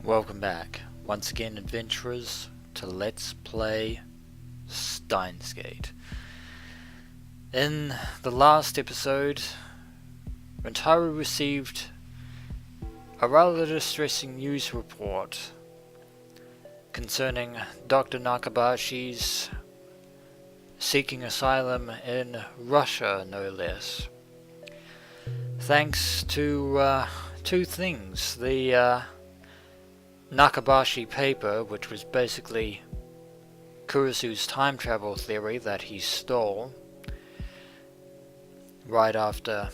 Welcome back, once again adventurers, to Let's Play Steins. In the last episode, Rintaro received a rather distressing news report concerning Dr. Nakabashi's seeking asylum in Russia, no less. Thanks to two things. The Nakabashi paper, which was basically Kurisu's time travel theory that he stole right after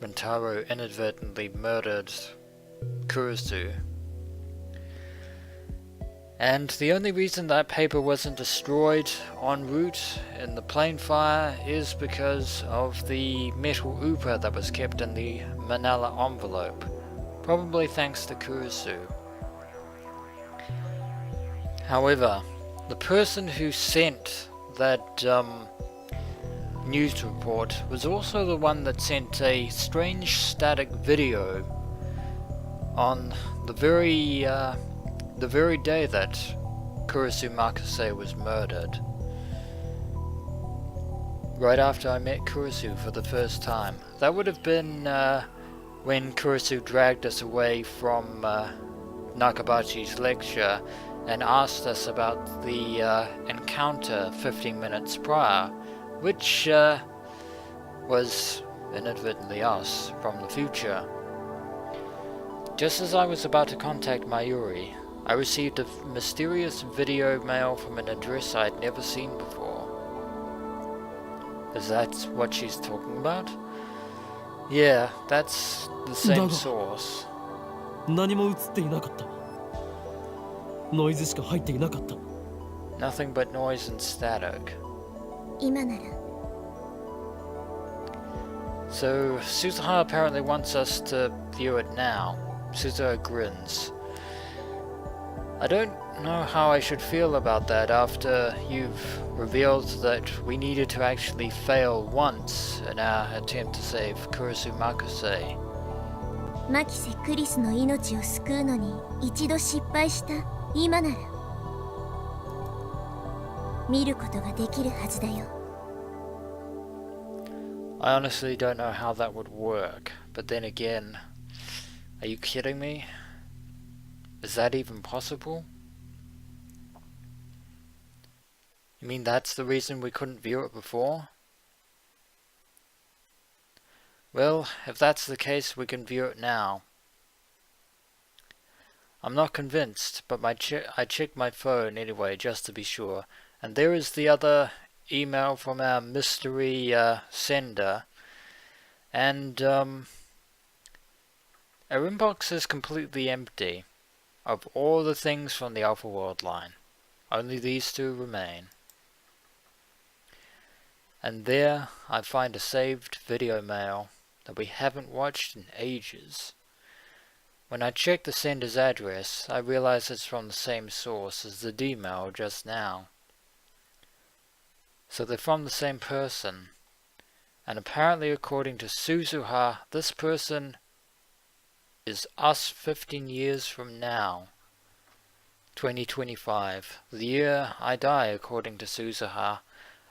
Rintaro inadvertently murdered Kurisu. And the only reason that paper wasn't destroyed en route in the plane fire is because of the metal ooper that was kept in the manila envelope, probably thanks to Kurisu. However, the person who sent that news report was also the one that sent a strange static video on the very day that Kurisu Makase was murdered. Right after I met Kurisu for the first time. That would have been when Kurisu dragged us away from Nakabashi's lecture and asked us about the encounter 15 minutes prior, which was inadvertently us from the future. Just as I was about to contact Mayuri, I received a mysterious video mail from an address I'd never seen before. Is that what she's talking about? Yeah, that's the same source. 何も映っていなかった。ノイズしか入っていなかった。 Nothing but noise and static. 今なら So, Suzuha apparently wants us to view it now. Suzuha grins. I don't know how I should feel about that after you've revealed that we needed to actually fail once in our attempt to save Kurisu Makase. マキセ・クリスの命を救うのに一度失敗した今なら見ることができるはずだよ。 I honestly don't know how that would work, but then again, are you kidding me? Is that even possible? You mean that's the reason we couldn't view it before? Well, if that's the case, we can view it now. I'm not convinced, but I checked my phone anyway just to be sure, and there is the other email from our mystery sender, and our inbox is completely empty of all the things from the Alpha Worldline. Only these two remain. And there I find a saved video mail that we haven't watched in ages. When I check the sender's address, I realize it's from the same source as the D-mail just now. So they're from the same person. And apparently according to Suzuha, this person is us 15 years from now. 2025. The year I die according to Suzuha.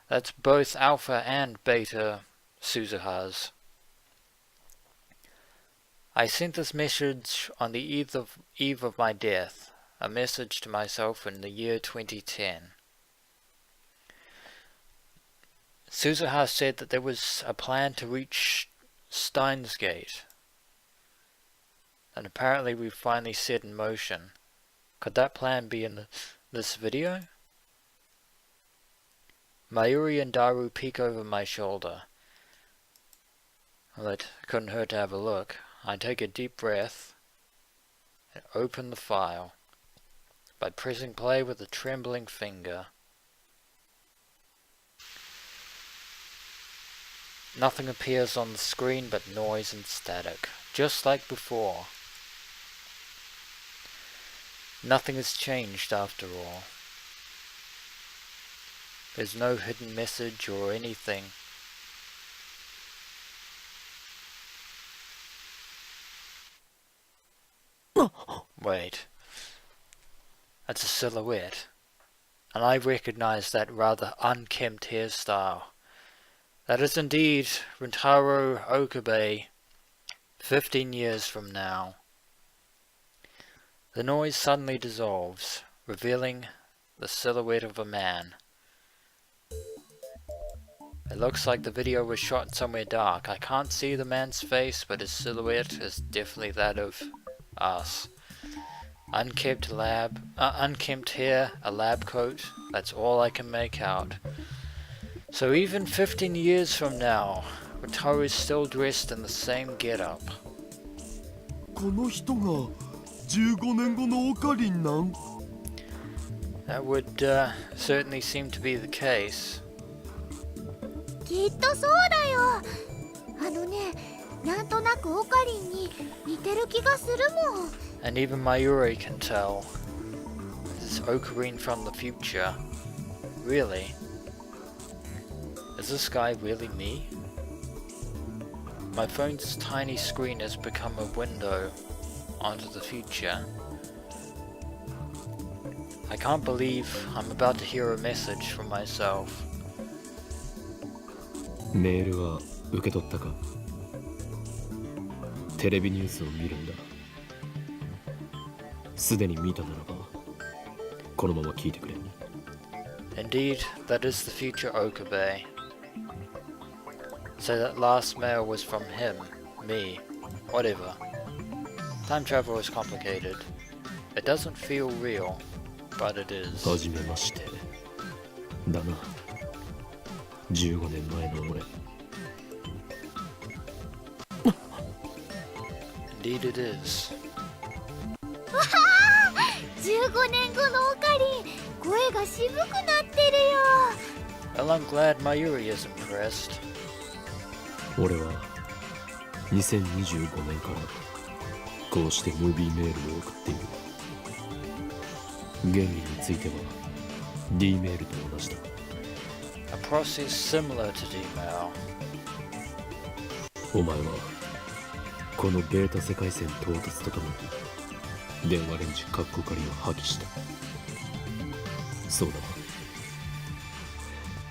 That's both Alpha and Beta Suzuhas. I sent this message on the eve of my death, a message to myself in the year 2010. Suzuha said that there was a plan to reach Steins Gate, and apparently we've finally set in motion. Could that plan be in this video? Mayuri and Daru peek over my shoulder. Well, it couldn't hurt to have a look. I take a deep breath and open the file by pressing play with a trembling finger. Nothing appears on the screen but noise and static, just like before. Nothing has changed after all. There's no hidden message or anything. Wait. It's a silhouette, and I recognize that rather unkempt hairstyle. That is indeed Rintaro Okabe, 15 years from now. The noise suddenly dissolves, revealing the silhouette of a man. It looks like the video was shot somewhere dark. I can't see the man's face, but his silhouette is definitely that of us. Unkempt hair, a lab coat, that's all I can make out. So even 15 years from now, Rintaro is still dressed in the same getup. この人が15年後のオカリンなん？ That would certainly seem to be the case. きっとそうだよ。なんとなくオカリンに似てる気がするもん。 And even Mayuri can tell. This is Ocarine from the future. Really? Is this guy really me? My phone's tiny screen has become a window onto the future. I can't believe I'm about to hear a message from myself. メールは受け取ったか？テレビニュースを見るんだ。すでに見たならば、このまま聞いてくれ。Indeed, that is the future Okabe. So that last mail was from him, me, whatever. Time travel is complicated. It doesn't feel real, but it is. はじめまして。だな。15年前の俺。Indeed it is. 15年後のオカリン、声が渋くなってるよ。 Well, I'm glad Mayuri is impressed. 俺は2025年からこうしてムービーメールを送っている。原理については D メールと同じだ。A process similar to D-mail. お前はこのベータ世界線到達とともに電話レンジカッコ仮を破棄した。そうだな。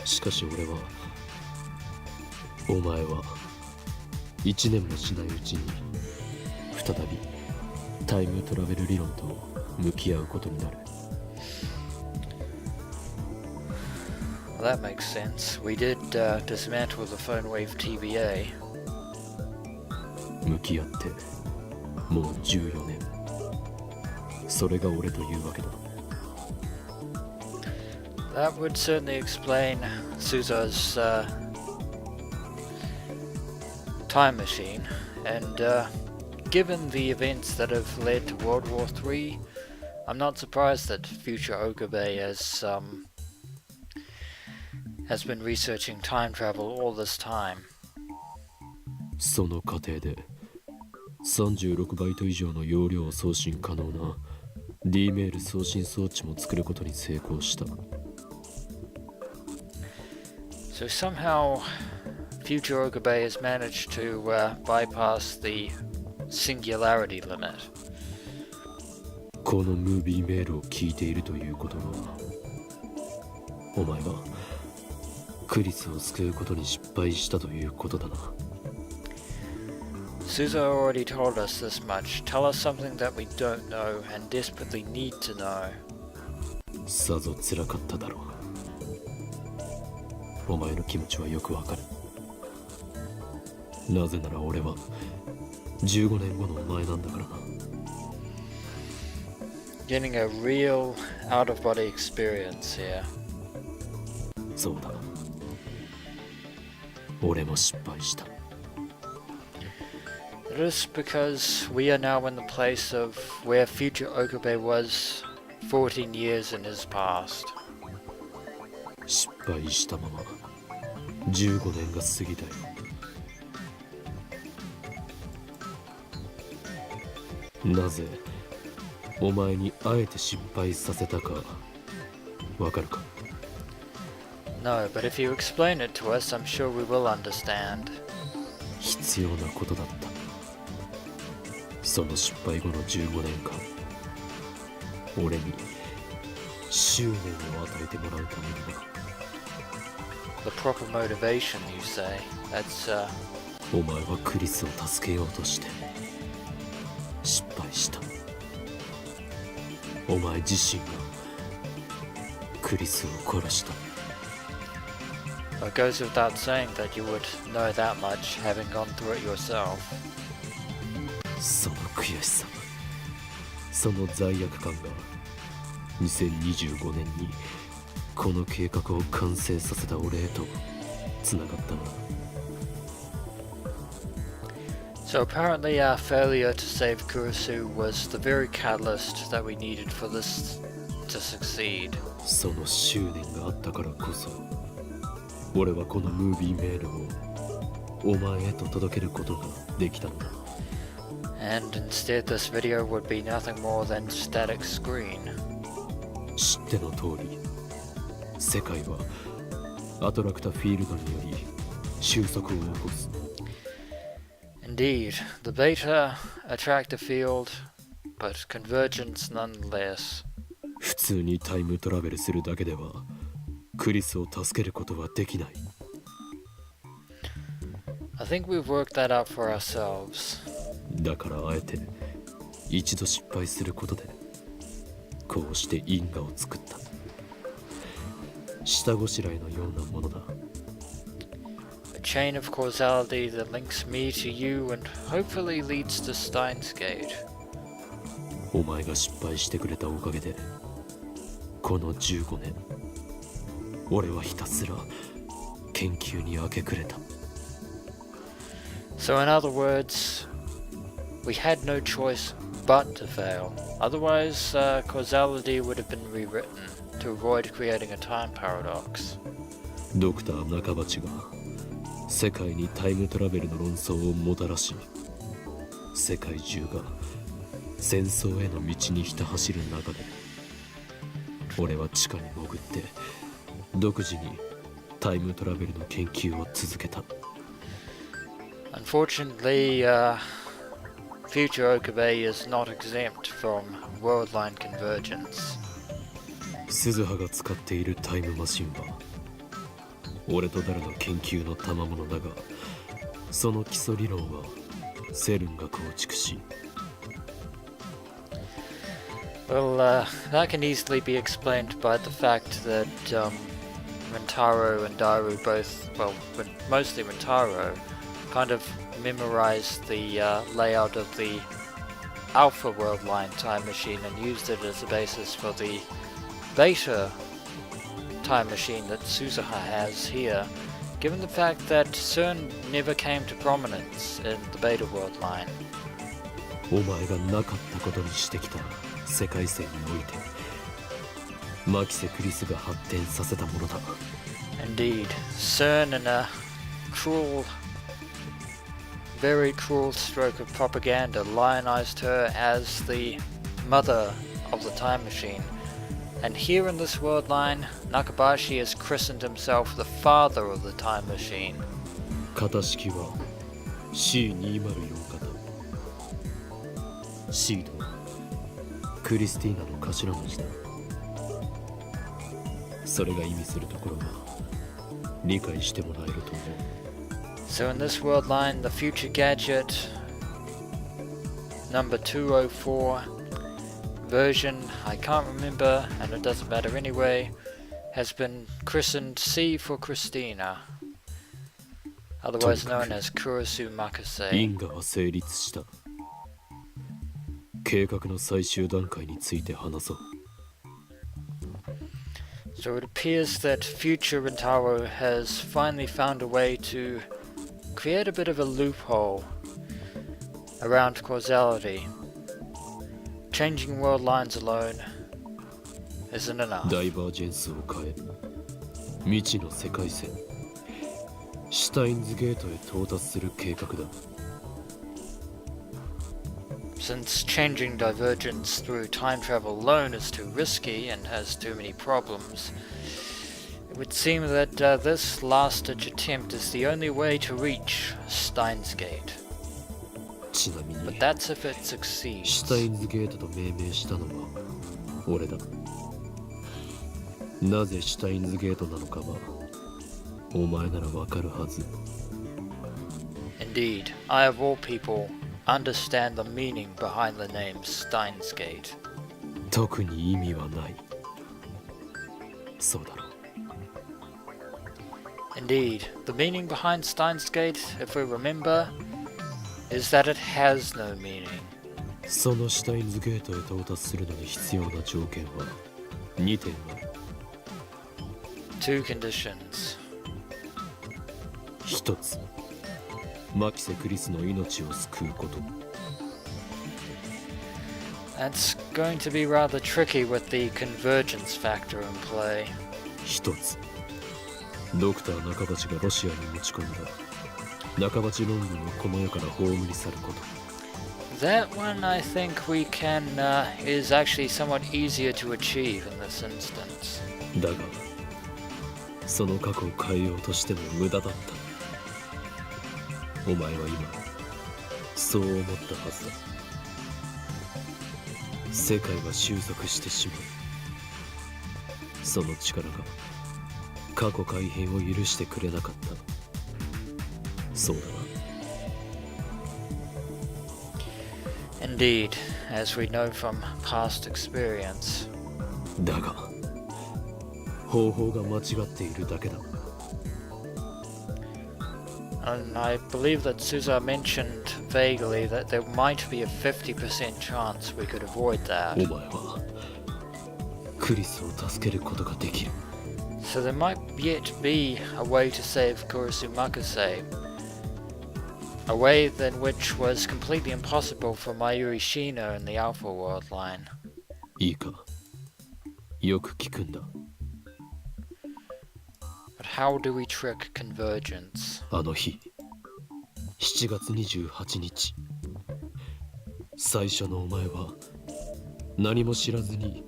しかし俺はお前は1年もしないうちに再びタイムトラベル理論と向き合うことになる。 Well, that makes sense. We did dismantle the phone wave TBA. 向き合ってもう14年。それが俺というわけだ。 That would certainly explain Suzuha's time machine, and given the events that have led to World War III, I'm not surprised that future Okabe has been researching time travel all this time. その過程で36バイト以上の容量を送信可能な D メール送信装置も作ることに成功した。 So somehow future Okabe has managed to bypass the singularity limit. このムービーメールを聞いているということは、お前はクリスを救うことに失敗したということだな。 Suzuha already told us this much. Tell us something that we don't know and desperately need to know. さぞ辛かっただろう。お前の気持ちはよくわかる。なぜなら俺は15年後のお前なんだからな。 Getting a real out-of-body experience here. そうだ。俺も失敗した。 It is because we are now in the place of where future Okabe was 14 years in his past. 失敗したまま15年が過ぎたよ。なぜお前にあえて失敗させたかわかるか？ No, but if you explain it to us, I'm sure we will understand. 必要なことだった。その失敗後の15年間、俺に執念を与えてもらうためにな。 The proper motivation, you say? That's, お前はクリスを助けようとして失敗した。お前自身がクリスを殺した。 It goes without saying that you would know that much, having gone through it yourself. その悔しさ、その罪悪感が2025年にこの計画を完成させた俺へとつながったのだ。 So apparently our failure to save Kurisu was the very catalyst that we needed for this to succeed. その執念があったからこそ俺はこのムービーメールをお前へと届けることができたのだ。 And instead this video would be nothing more than static screen. 知っての通り世界はアトラクタフィールドにより収束を起こす。 Indeed, the beta attract a field, but convergence nonetheless. 普通にタイムトラベルするだけではクリスを助けることはできない。 I think we've worked that out for ourselves. だからあえて一度失敗することでこうして因果を作った。下ごしらえのようなものだ。 A chain of causality that links me to you and hopefully leads to Steins Gate. お前が失敗してくれたおかげでこの15年俺はひたすら研究に明け暮れた。 So in other words, we had no choice but to fail. Otherwise, causality would have been rewritten to avoid creating a time paradox. ドクター中鉢が世界にタイムトラベルの論争をもたらし世界中が戦争への道にひた走る中で俺は地下に潜って独自にタイムトラベルの研究を続けた。 Unfortunately, future Okabe is not exempt from worldline convergence. 鈴葉が使っているタイムマシンは俺とダルの研究の賜物だがその基礎理論はセルンが構築し Well, that can easily be explained by the fact that Rintaro and Daru both, well, mostly Rintaro, kind of memorized the layout of the Alpha Worldline time machine and used it as a basis for the Beta time machine that Suzuha has here, given the fact that CERN never came to prominence in the Beta Worldline. お前がなかったことにしてきた世界線においてマキセ・クリスが発展させたものだ。 Indeed, CERN in a cruel, very cruel stroke of propaganda lionized her as the mother of the time machine. And here in this world line, Nakabashi has christened himself the father of the time machine. 型式は C204 型。 C とはクリスティーナの頭文字だ。それが意味するところが理解してもらえると思う。 So in this world line, the future gadget number 204 version, I can't remember and it doesn't matter anyway, has been christened C for Christina, otherwise known as Kurisu Makase. 因果は成立した。計画の最終段階について話そう。 So it appears that future Rintaro has finally found a way to create a bit of a loophole around causality. Changing world lines alone isn't enough. ダイバージェンスを変え未知の世界線シュタインズゲートへ到達する計画だ。 Since changing divergence through time travel alone is too risky and has too many problems, it would seem that this last-ditch attempt is the only way to reach Steins Gate. ちなみに But that's if it シュ succeeds. タインズゲートと命名したのは俺だ。なぜシュタインズゲートなのかはお前ならわかるはず。 Indeed, I of all people understand the meaning behind the name Steins Gate. 特に意味はない。そうだろう。 Indeed, the meaning behind Steins Gate, if we remember, is that it has no meaning. そのシュタインズゲートへ到達するのに必要な条件は2点ある。 Two conditions. 一つ、マキセ・クリスの命を救うこと。 That's going to be rather tricky with the convergence factor in play. 一つ、ドクター中鉢がロシアに持ち込んだ中鉢論文をこの世から葬り去ること。 That one I think we can is actually somewhat easier to achieve in this instance. だが、その過去を変えようとしても無駄だった。お前は今、そう思ったはずだ。世界は収束してしまう。その力が過去改変を許してくれなかった。そうだな。 Indeed, as we know from past experience. だが、方法が間違っているだけだ。 And I believe that Suzuha mentioned vaguely that there might be a 50% chance we could avoid お that. 前はクリスを助けることができる。 So there might yet be a way to save Kurisu Makase. A way than which was completely impossible for Mayuri Shino in the Alpha worldline. いいか、よく聞くんだ。 But how do we trick convergence? あの日、7月28日、最初のお前は何も知らずに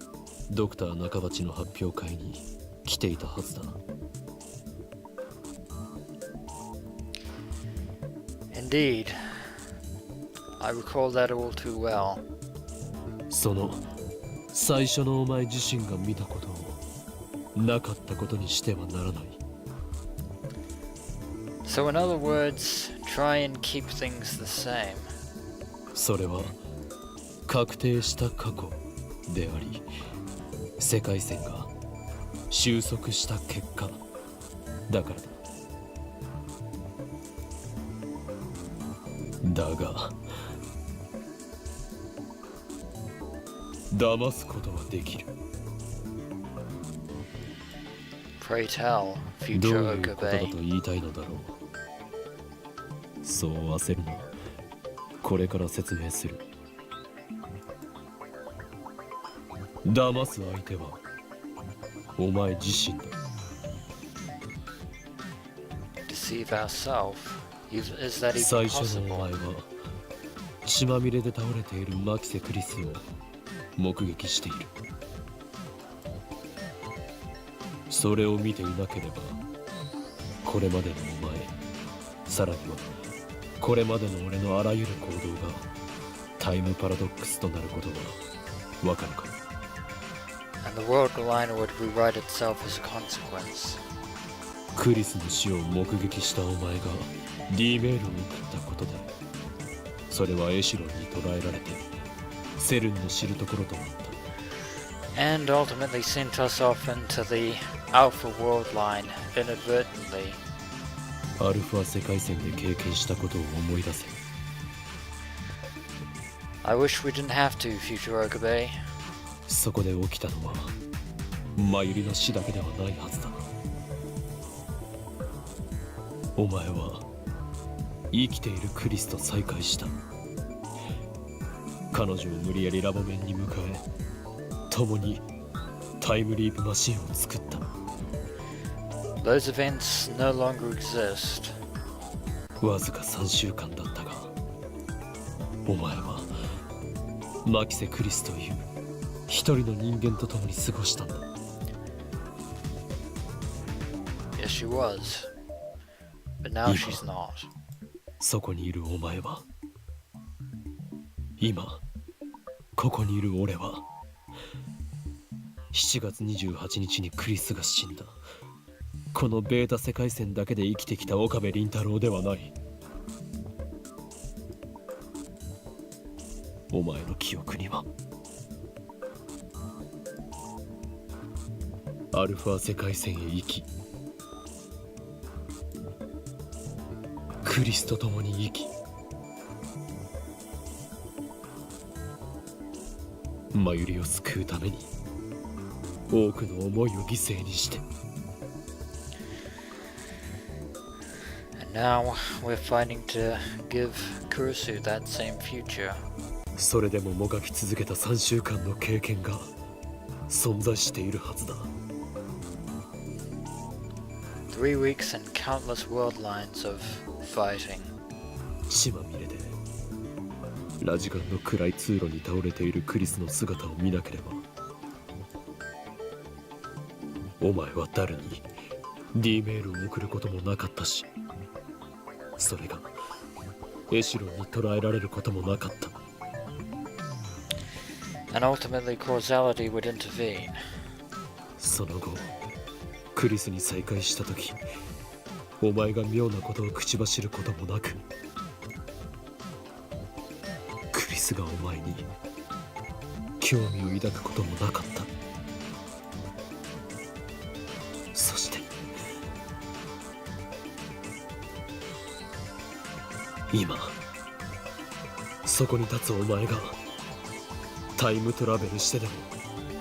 ドクター中鉢の発表会に来ていたはずだ。 Indeed. I recall that all too well. その最初のお前自身が見たことをなかったことにしてはならない。 So in other words, try and keep things the same. それは確定した過去であり、世界線が収束した結果だからだ。だが、騙すことはできる。 Pray tell, どう future いうことだ Okabe. と言いたいのだろう。そう焦るな。これから説明する。騙す相手はお前自身だ。 Deceive ourselves. Is that even 最初のお possible? 前は血まみれで倒れているマキセ・クリスを目撃している。それを見ていなければ、これまでのお前、さらにはこれまでの俺のあらゆる行動がタイムパラドックスとなることはわかるか。 And the worldline would rewrite itself as a consequence. クリスの死を目撃したお前が D メールを送ったことで、それはエシロンに捕らえられてセルンの知るところとなった。 And ultimately sent us off into the Alpha worldline inadvertently. アルファ世界線で経験したことを思い出せ。 I wish we didn't have to, future Okabe. そこで起きたのはマユリの死だけではないはずだ。お前は生きているクリスと再会した。彼女を無理やりラボ面に迎え、共にタイムリープマシンを作った。 Those events no longer exist. わずか3週間だったが、お前はマキセ・クリスという一人の人間と共に過ごしたんだ。 Yes, she was. But now she's not. そこにいるお前は、今ここにいる俺は7月28日にクリスが死んだ。このベータ世界線だけで生きてきた岡部倫太郎ではない。お前の記憶にはアルファ世界線へ行き、クリスと共に生き、マユリを救うために多くの思いを犠牲にして。 And now we're fighting to give Kurisu that same future. それでももがき続けた3週間の経験が存在しているはずだ。 3 weeks and countless worldlines of fighting. 血まみれでラジカンの暗い通路に倒れているクリスの姿を見なければ、お前は誰に D メールを送ることもなかったし、それがエシロンに捉えられることもなかった。 And ultimately Causality would intervene. その後クリスに再会した時、お前が妙なことを口走ることもなく、クリスがお前に興味を抱くこともなかった。そして今そこに立つお前がタイムトラベルしてでも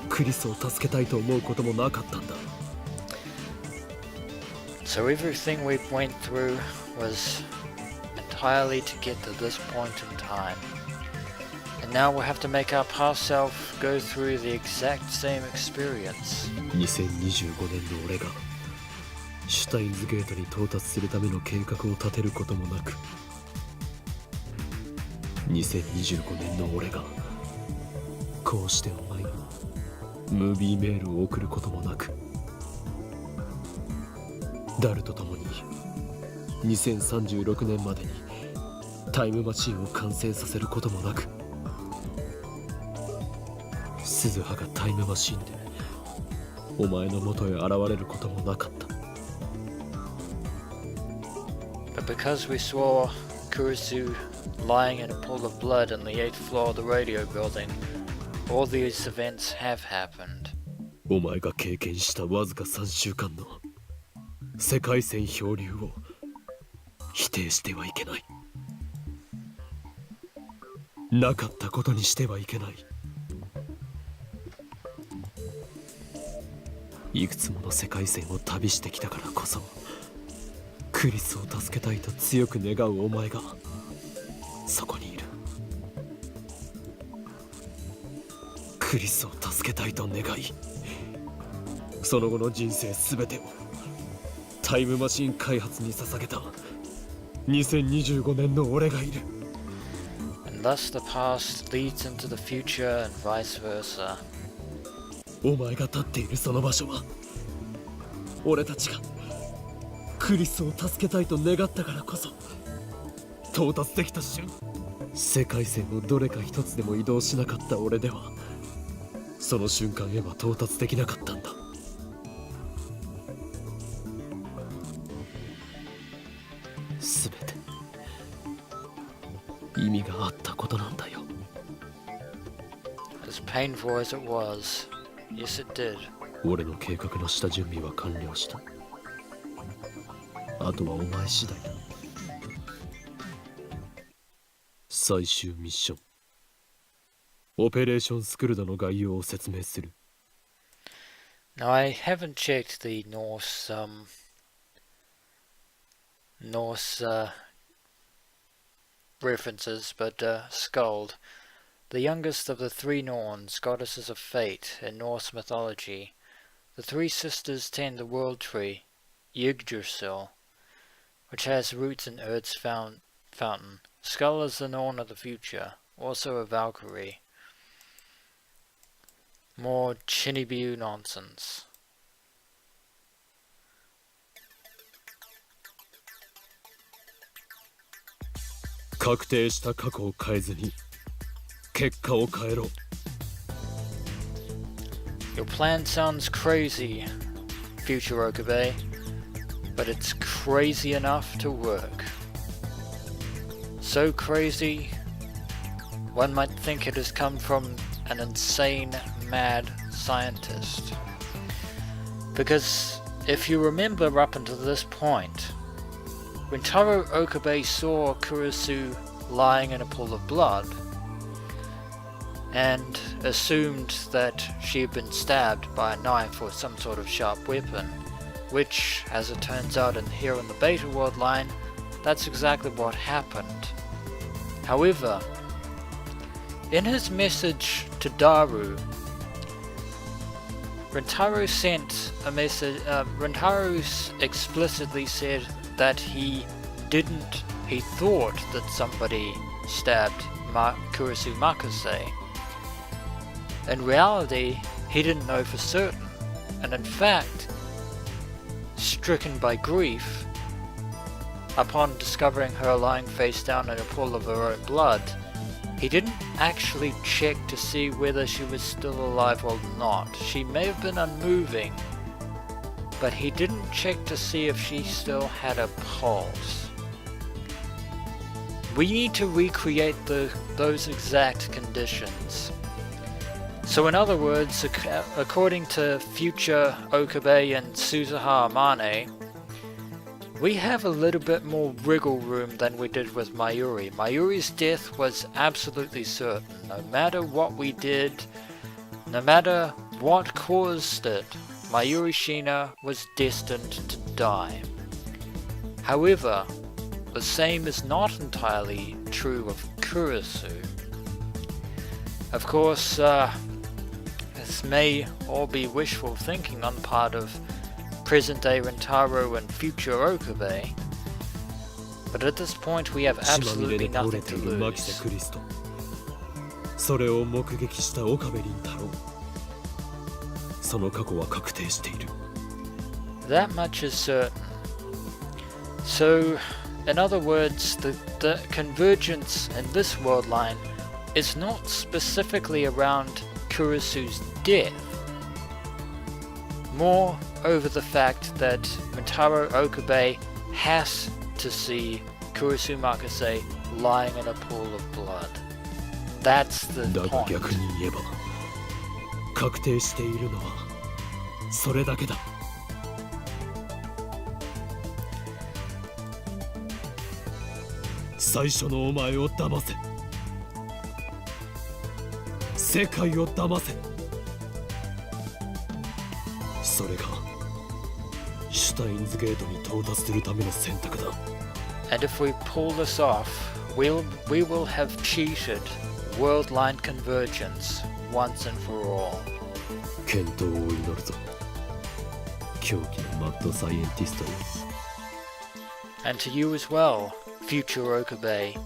クリスを助けたいと思うこともなかったんだ。 So everything we went through was entirely to get to this point in time. And now we'll have to make our past self go through the exact same experience. 2025年の俺がシュタインズゲートに到達するための計画を立てることもなく、2025年の俺がこうしてお前にムービーメールを送ることもなく、ダルと共に2036年までにタイムマシンを完成させることもなく、鈴葉がタイムマシンでお前の元へ現れることもなかった。 But because we saw Kurisu lying in a pool of blood on the 8th floor of the radio building, all these events have happened. お前が経験したわずか3週間の世界線漂流を否定してはいけない。なかったことにしてはいけない。いくつもの世界線を旅してきたからこそ、クリスを助けたいと強く願うお前がそこにいる。クリスを助けたいと願い、その後の人生すべてをタイムマシン開発に捧げた2025年の俺がいる。 And thus the past leads into the future and vice versa. お前が立っているその場所は、俺たちがクリスを助けたいと願ったからこそ到達できた瞬間。世界線をどれか一つでも移動しなかった俺ではその瞬間へは到達できなかったんだ。すべて意味があったことなんだよ。 As painful as it was, yes it did. 俺の計画の下準備は完了した。あとはお前次第だ。最終ミッション、オペレーションスクルドの概要を説明する。 Now I haven't checked the Norse references, but Skuld, the youngest of the three Norns, goddesses of fate in Norse mythology, the three sisters tend the world tree, Yggdrasil, which has roots in Earth's fountain. Skull is the Norn of the future, also a Valkyrie. More Chinibu nonsense. 確定した過去を変えずに結果を変えろ。Your plan sounds crazy, future Okabe, but it's crazy enough to work. So crazy, one might think it has come from an insane, mad scientist. Because if you remember up until this point, Rintaro Okabe saw Kurisu lying in a pool of blood and assumed that she had been stabbed by a knife or some sort of sharp weapon, which, as it turns out here in the beta world line, that's exactly what happened. However, in his message to Daru, Rintaro sent a message. Rintaro explicitly said that he thought that somebody stabbed Kurisu Makase. In reality, he didn't know for certain, and in fact, stricken by grief, upon discovering her lying face down in a pool of her own blood, he didn't actually check to see whether she was still alive or not. She may have been unmoving, but he didn't check to see if she still had a pulse. We need to recreate those exact conditions. So in other words, according to future Okabe and Suzuha Amane, we have a little bit more wriggle room than we did with Mayuri. Mayuri's death was absolutely certain. No matter what we did, no matter what caused it, Mayuri Shina was destined to die. However, the same is not entirely true of Kurisu. Of course, this may all be wishful thinking on the part of present-day Rintaro and future Okabe, but at this point we have absolutely nothing to lose. それを目撃した岡部倫太郎。その過去は確定している。 That much is certain. So, in other words, the convergence in this world line is not specifically around Kurisu's death, more over the fact that Rintaro Okabe has to see Kurisu Makase lying in a pool of blood. That's the だが point. 逆に言えば、確定しているのはそれだけだ。最初のお前を騙せ。世界を騙せ。それがシュタインズゲートに到達するための選択だ。 And if we pull this off, we will have cheated worldline convergence once and for all. 健闘を祈るぞ。狂気のマッドサイエンティストよ。 And to you as well, future Okabe,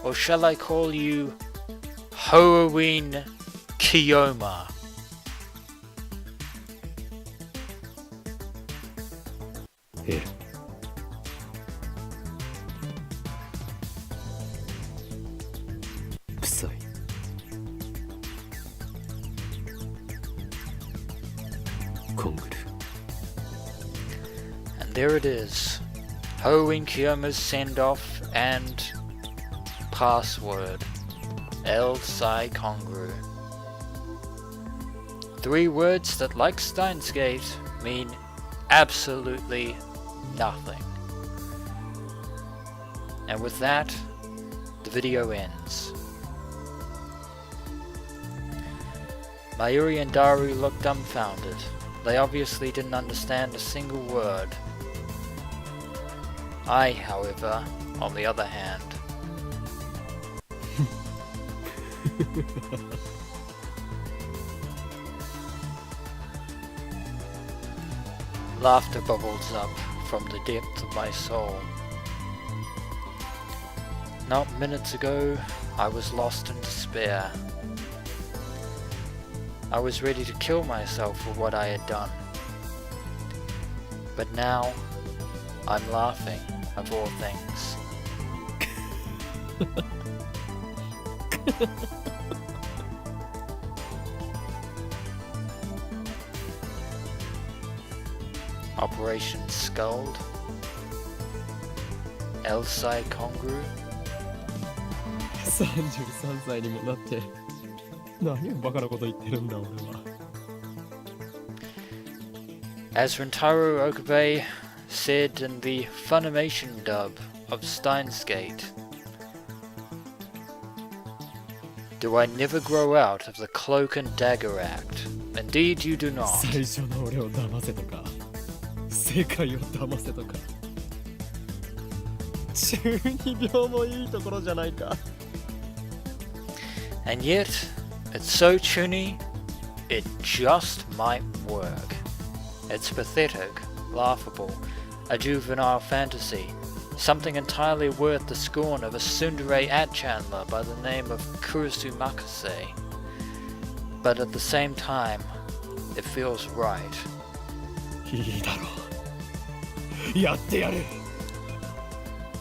or shall I call you Hououin Kyouma? エル。臭い。コングル。 And there it is, Hououin Kyouma's send-off and password, El Sai Kongru. 3 words that, like Steins Gate, mean absolutely nothing. And with that, the video ends. Mayuri and Daru looked dumbfounded. They obviously didn't understand a single word. I, however, on the other hand, laughter bubbles up from the depths of my soul. Not minutes ago, I was lost in despair. I was ready to kill myself for what I had done. But now, I'm laughing, of all things. Operation Scald, Elsai Kongru. 33歳にもなって何をバカなこと言ってるんだ俺は。 As Rintaro Okabe said in the Funimation dub of Steins Gate, "Do I never grow out of the cloak and dagger act? Indeed you do not." 最初の俺を騙せとか世界を騙せとか中二病もいいところじゃないか。 And yet, it's so chuny, it just might work. It's pathetic, laughable, a juvenile fantasy, something entirely worth the scorn of a tsundere at-chandler by the name of Kurisu Makase. But at the same time, it feels right. いいだろう。やってやる。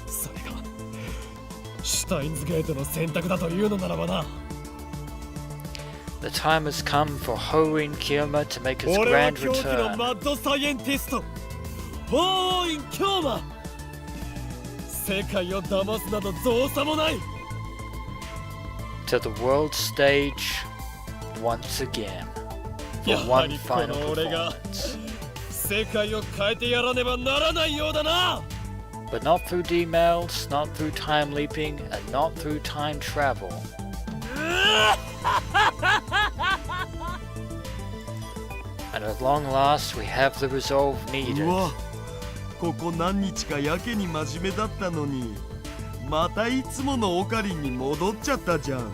それがシュタインズゲートの選択だというのならばな。 The time has come for Hououin Kyouma to make his 俺は grand 狂気の return. マッドサイエンティストホーイン・キョーマ。世界を騙すなど造作もない。 To the world stage once again. や For は one りこ final の俺が performance. 世界を変えてやらねばならないようだな。 But not through D-mails, not through time leaping, and not through time travel. And at long last, we have the resolve う needed. わ、ここ何日かやけに真面目だったのに、またいつものオカリンに戻っちゃったじゃん。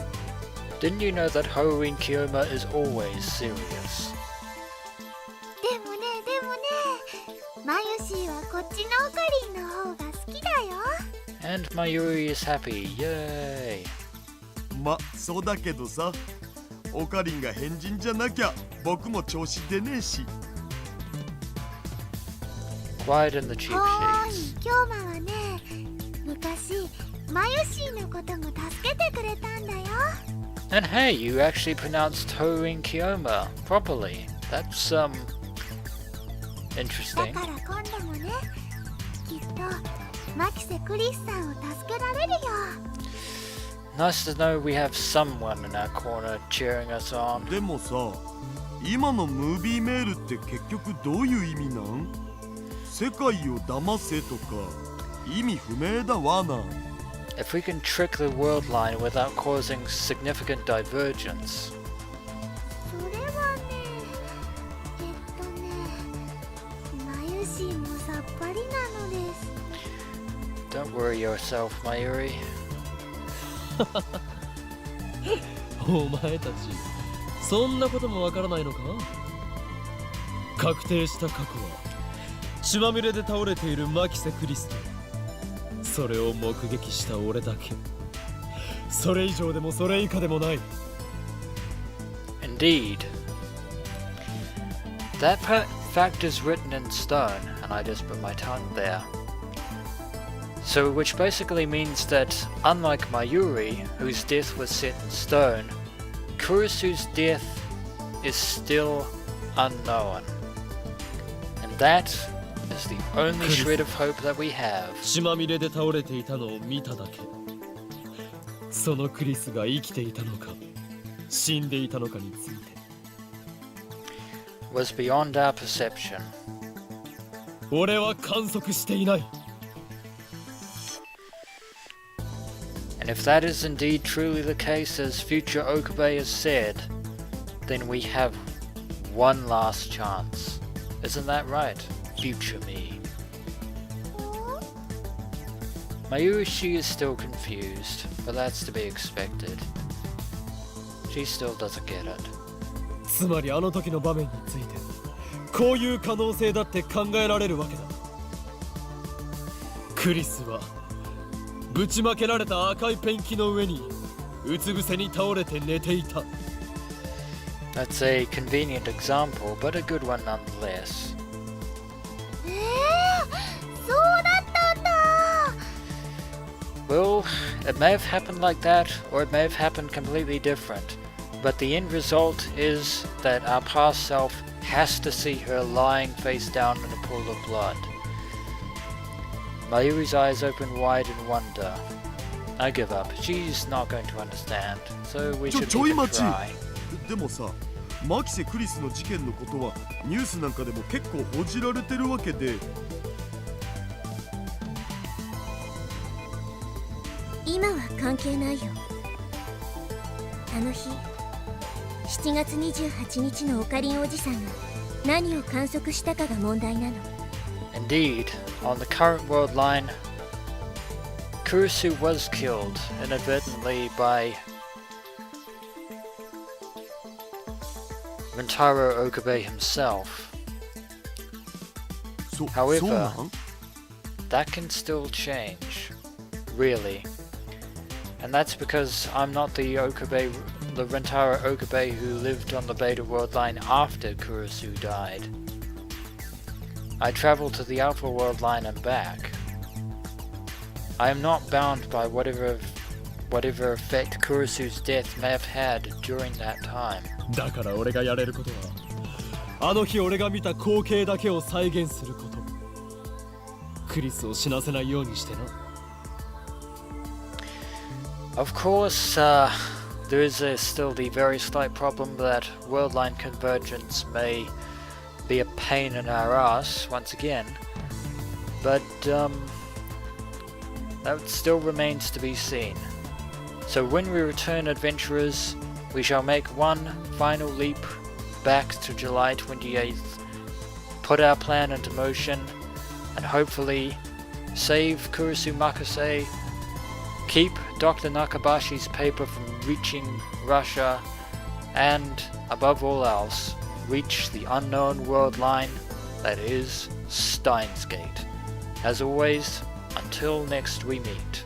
Didn't you know that Hououin Kyouma is always serious? でもねマユシーはこっちのオカリンの方が好きだよ。 And Mayuri is happy, yay! ま、そうだけどさ、オカリンが変人じゃなきゃ僕も調子出ねえし。 Quiet in the cheap ホーイ sheets. ン・キョーマはね昔マユシーのことも助けてくれたんだよ。 And hey, you actually pronounced Hououin Kyouma properly. That's, だ interesting. から今度もねきっとマキセ・クリスさんを助けられるよ。 Nice to know we have someone in our corner cheering us on. でもさ、今のムービーメールって結局どういう意味なん？世界を騙せとか意味不明だわな。 If we can trick the worldline without causing significant divergence. それはねマユシーもさっぱりなのです。 Don't worry yourself, Mayuri. お前たちそんなこともわからないのか。確定した過去は血まみれで倒れているマキセ・クリスト。それを目撃した俺だけ。それ以上でもそれ以下でもない。 Indeed. That fact is written in stone, and I just put my tongue there. So, which basically means that, unlike Mayuri, whose death was set in stone, Kurisu's death is still unknown. And that is the only shred of hope that we have. 血まみれで倒れていたのを見ただけ。そのクリスが生きていたのか死んでいたのかについて。 Was beyond our perception. 俺は観測していない。 And if that is indeed truly the case, as future Okabe has said, then we have one last chance. Isn't that right, future me? Mayuri is still confused, but that's to be expected. She still doesn't get it. つまりあの時の場面についてこういう可能性だって考えられるわけだ。クリスはぶちまけられた赤いペンキの上にうつ伏せに倒れて寝ていた。 That's a convenient example, but a good one nonetheless. そうだったんだ。 Well, it may have happened like that, or it may have happened completely different. But the end result is that our past self has to see her lying face down in a pool of blood. Mayuri's eyes open wide in wonder. I give up. She's not going to understand, so we should ちょい even 待ち try. でもさ、マキセ・クリスの事件のことはニュースなんかでも結構報じられてるわけで、今は関係ないよ。あの日7月28日のオカリンおじさんが何を観測したかが問題なの。 Indeed, on the current world line, Kurisu was killed inadvertently by Rintaro Okabe himself. そう However そうなん？ That can still change, really. And that's because I'm not the Rintaro Okabe who lived on the Beta world line after Kurisu died. I traveled to the Alpha world line and back. I am not bound by whatever effect Kurisu's death may have had during that time. だから俺がやれることはあの日俺が見た光景だけを再現すること。クリスを死なせないようにしてな。 Of course, there is still the very slight problem that worldline convergence may be a pain in our ass once again, but that still remains to be seen. So when we return, adventurers, we shall make one final leap back to July 28th, put our plan into motion, and hopefully save Kurisu Makase, keep Dr. Nakabashi's paper from reaching Russia, and above all else, reach the unknown world line that is Steins Gate. As always, until next we meet.